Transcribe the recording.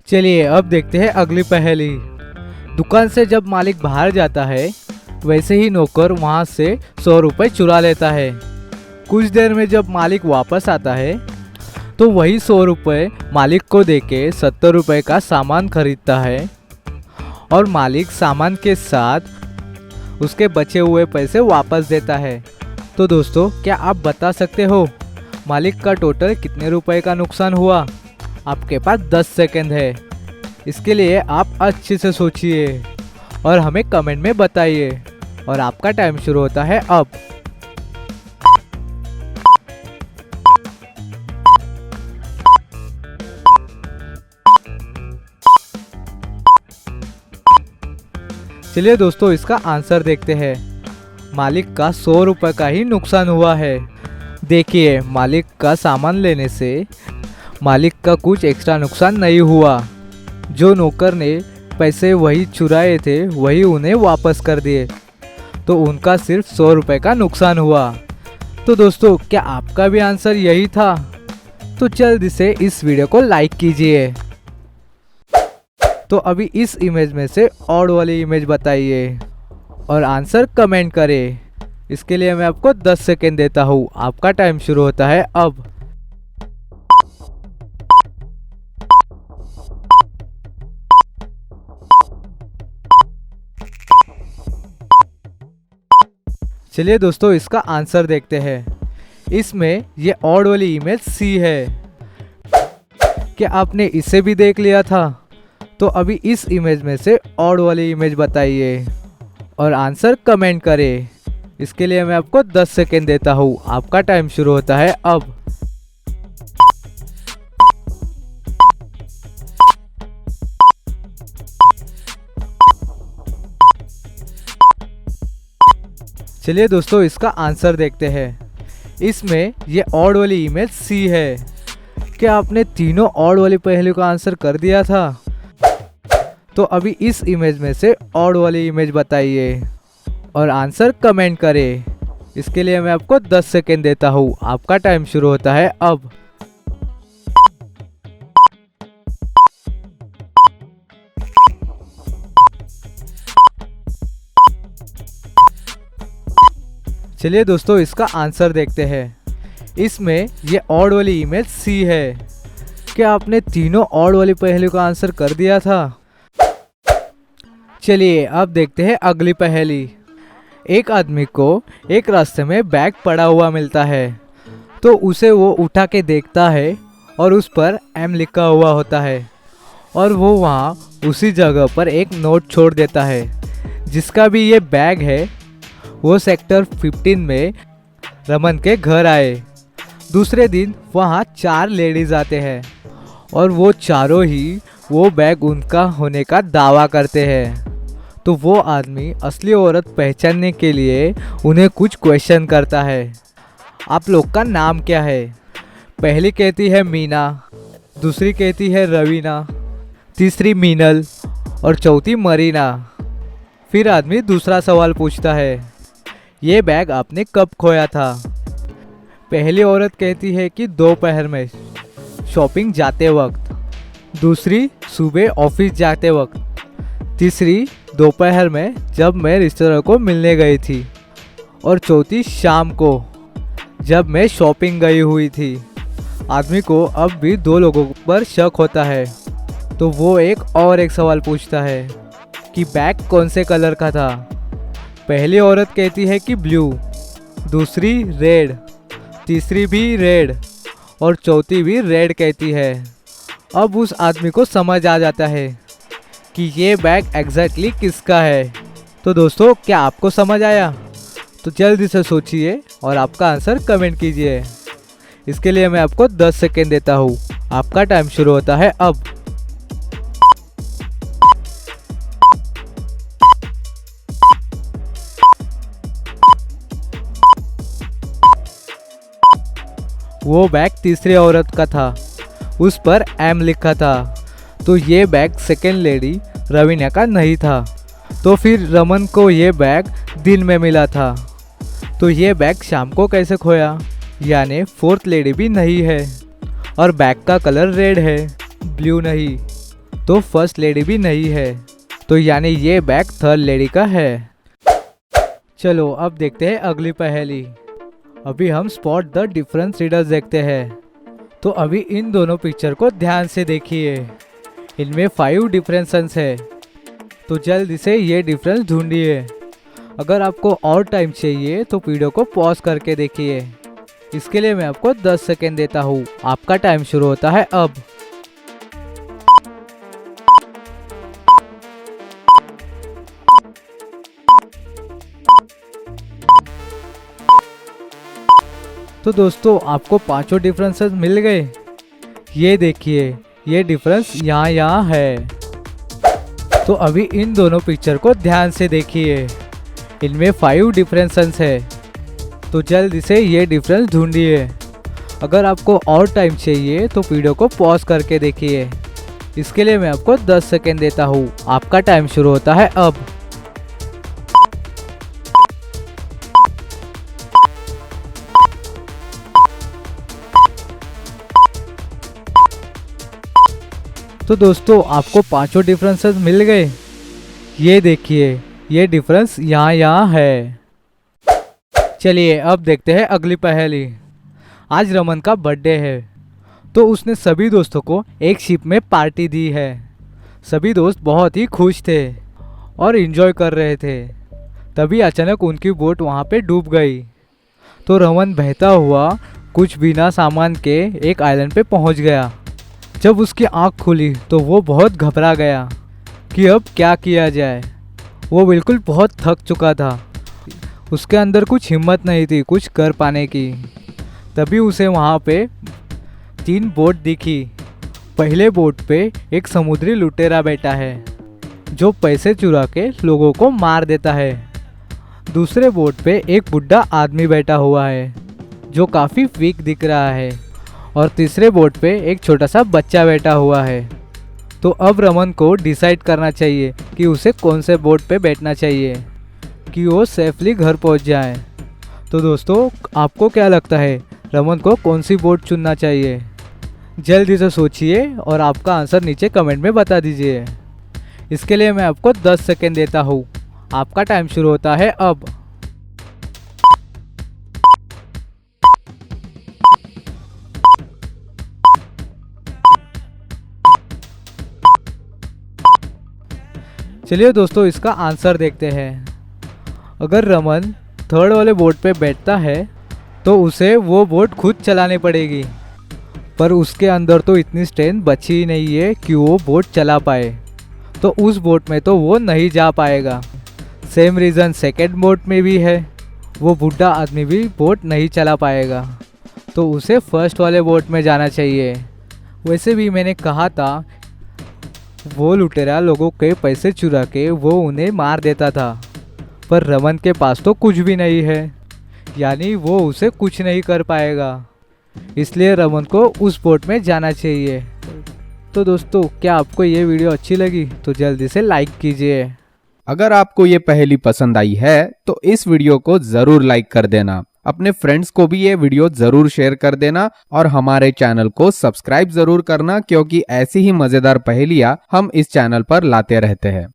चलिए अब देखते हैं अगली पहेली। दुकान से जब मालिक बाहर जाता है वैसे ही नौकर वहां से 100 रुपये चुरा लेता है। कुछ देर में जब मालिक वापस आता है तो वही 100 रुपये मालिक को देके 70 रुपये का सामान खरीदता है और मालिक सामान के साथ उसके बचे हुए पैसे वापस देता है। तो दोस्तों क्या आप बता सकते हो मालिक का टोटल कितने रुपए का नुकसान हुआ? आपके पास 10 सेकंड है। इसके लिए आप अच्छे से सोचिए और हमें कमेंट में बताइए। और आपका टाइम शुरू होता है अब। चलिए दोस्तों इसका आंसर देखते हैं। मालिक का 100 रुपये का ही नुकसान हुआ है। देखिए मालिक का सामान लेने से मालिक का कुछ एक्स्ट्रा नुकसान नहीं हुआ। जो नौकर ने पैसे वही चुराए थे वही उन्हें वापस कर दिए, तो उनका सिर्फ 100 रुपये का नुकसान हुआ। तो दोस्तों क्या आपका भी आंसर यही था? तो जल्दी से इस वीडियो को लाइक कीजिए। तो अभी इस इमेज में से ऑड वाली इमेज बताइए और आंसर कमेंट करें। इसके लिए मैं आपको 10 सेकेंड देता हूँ। आपका टाइम शुरू होता है अब। चलिए दोस्तों इसका आंसर देखते हैं। इसमें ये ऑड वाली इमेज सी है। क्या आपने इसे भी देख लिया था? तो अभी इस इमेज में से ऑड वाली इमेज बताइए और आंसर कमेंट करें। इसके लिए मैं आपको 10 सेकेंड देता हूँ। आपका टाइम शुरू होता है अब। चलिए दोस्तों इसका आंसर देखते हैं। इसमें ये ऑड वाली इमेज सी है। क्या आपने तीनों ऑड वाली पहेली का आंसर कर दिया था? तो अभी इस इमेज में से ऑड वाली इमेज बताइए और आंसर कमेंट करें। इसके लिए मैं आपको 10 सेकेंड देता हूँ। आपका टाइम शुरू होता है अब। चलिए दोस्तों इसका आंसर देखते हैं। इसमें ये ऑड वाली इमेज सी है। क्या आपने तीनों ऑड वाली पहेली का आंसर कर दिया था? चलिए अब देखते हैं अगली पहेली। एक आदमी को एक रास्ते में बैग पड़ा हुआ मिलता है, तो उसे वो उठा के देखता है और उस पर एम लिखा हुआ होता है और वो वहाँ उसी जगह पर एक नोट छोड़ देता है। जिसका भी ये बैग है वो सेक्टर 15 में रमन के घर आए। दूसरे दिन वहाँ 4 लेडीज आते हैं और वो चारों ही वो बैग उनका होने का दावा करते हैं। तो वो आदमी असली औरत पहचानने के लिए उन्हें कुछ क्वेश्चन करता है। आप लोग का नाम क्या है? पहली कहती है मीना, दूसरी कहती है रवीना, तीसरी मीनल और चौथी मरीना। फिर आदमी दूसरा सवाल पूछता है, ये बैग आपने कब खोया था? पहली औरत कहती है कि दोपहर में शॉपिंग जाते वक्त, दूसरी सुबह ऑफिस जाते वक्त, तीसरी दोपहर में जब मैं रिश्तेदारों को मिलने गई थी और चौथी शाम को जब मैं शॉपिंग गई हुई थी। आदमी को अब भी 2 लोगों पर शक होता है, तो वो एक सवाल पूछता है कि बैग कौन से कलर का था। पहली औरत कहती है कि ब्लू, दूसरी रेड, तीसरी भी रेड और चौथी भी रेड कहती है। अब उस आदमी को समझ आ जाता है कि ये बैग एग्जैक्टली किसका है। तो दोस्तों क्या आपको समझ आया? तो जल्दी से सोचिए और आपका आंसर कमेंट कीजिए। इसके लिए मैं आपको 10 सेकेंड देता हूँ। आपका टाइम शुरू होता है अब। वो बैग तीसरी औरत का था, उस पर एम लिखा था, तो ये बैग सेकेंड लेडी रवीना का नहीं था। तो फिर रमन को ये बैग दिन में मिला था, तो ये बैग शाम को कैसे खोया? यानी फोर्थ लेडी भी नहीं है और बैग का कलर रेड है, ब्लू नहीं। तो फर्स्ट लेडी भी नहीं है, तो यानी ये बैग थर्ड लेडी का है। चलो अब देखते हैं अगली पहेली। अभी हम स्पॉट द डिफरेंस रीडर्स देखते हैं। तो अभी इन दोनों पिक्चर को ध्यान से देखिए। इनमें 5 डिफरेंसेस है, तो जल्दी से ये डिफरेंस ढूंढिए। अगर आपको और टाइम चाहिए तो वीडियो को पॉज करके देखिए। इसके लिए मैं आपको 10 सेकेंड देता हूँ। आपका टाइम शुरू होता है अब। तो दोस्तों आपको 5 डिफरेंसेस मिल गए। ये देखिए, ये डिफरेंस यहाँ है। तो अभी इन दोनों पिक्चर को ध्यान से देखिए। इनमें 5 डिफरेंसेस है, तो जल्दी से ये डिफरेंस ढूंढिए। अगर आपको और टाइम चाहिए तो वीडियो को पॉज करके देखिए। इसके लिए मैं आपको 10 सेकेंड देता हूँ। आपका टाइम शुरू होता है अब। तो दोस्तों आपको 5 डिफरेंसेस मिल गए। ये देखिए, ये डिफरेंस यहाँ है। चलिए अब देखते हैं अगली पहेली। आज रमन का बर्थडे है, तो उसने सभी दोस्तों को एक शिप में पार्टी दी है। सभी दोस्त बहुत ही खुश थे और एंजॉय कर रहे थे। तभी अचानक उनकी बोट वहाँ पे डूब गई। तो रमन बहता हुआ कुछ बिना सामान के एक आइलैंड पे पहुँच गया। जब उसकी आँख खुली तो वो बहुत घबरा गया कि अब क्या किया जाए। वो बिल्कुल बहुत थक चुका था। उसके अंदर कुछ हिम्मत नहीं थी कुछ कर पाने की। तभी उसे वहाँ पे 3 बोट दिखी। पहले बोट पे एक समुद्री लुटेरा बैठा है जो पैसे चुरा के लोगों को मार देता है। दूसरे बोट पे एक बुढ़ा आदमी बैठा हुआ है जो काफ़ी वीक दिख रहा है। और तीसरे बोट पे एक छोटा सा बच्चा बैठा हुआ है। तो अब रमन को डिसाइड करना चाहिए कि उसे कौन से बोट पे बैठना चाहिए कि वो सेफली घर पहुंच जाए। तो दोस्तों आपको क्या लगता है, रमन को कौन सी बोट चुनना चाहिए? जल्दी से सोचिए और आपका आंसर नीचे कमेंट में बता दीजिए। इसके लिए मैं आपको 10 सेकेंड देता हूँ। आपका टाइम शुरू होता है अब। चलिए दोस्तों इसका आंसर देखते हैं। अगर रमन थर्ड वाले बोट पे बैठता है तो उसे वो बोट खुद चलानी पड़ेगी, पर उसके अंदर तो इतनी स्ट्रेंथ बची ही नहीं है कि वो बोट चला पाए। तो उस बोट में तो वो नहीं जा पाएगा। सेम रीज़न सेकेंड बोट में भी है, वो बुढ़ा आदमी भी बोट नहीं चला पाएगा। तो उसे फर्स्ट वाले बोट में जाना चाहिए। वैसे भी मैंने कहा था वो लुटेरा लोगों के पैसे चुरा के वो उन्हें मार देता था, पर रमन के पास तो कुछ भी नहीं है, यानी वो उसे कुछ नहीं कर पाएगा। इसलिए रमन को उस बोट में जाना चाहिए। तो दोस्तों क्या आपको ये वीडियो अच्छी लगी तो जल्दी से लाइक कीजिए। अगर आपको ये पहेली पसंद आई है तो इस वीडियो को जरूर लाइक कर देना। अपने फ्रेंड्स को भी ये वीडियो जरूर शेयर कर देना और हमारे चैनल को सब्सक्राइब जरूर करना, क्योंकि ऐसी ही मजेदार पहेलियां हम इस चैनल पर लाते रहते हैं।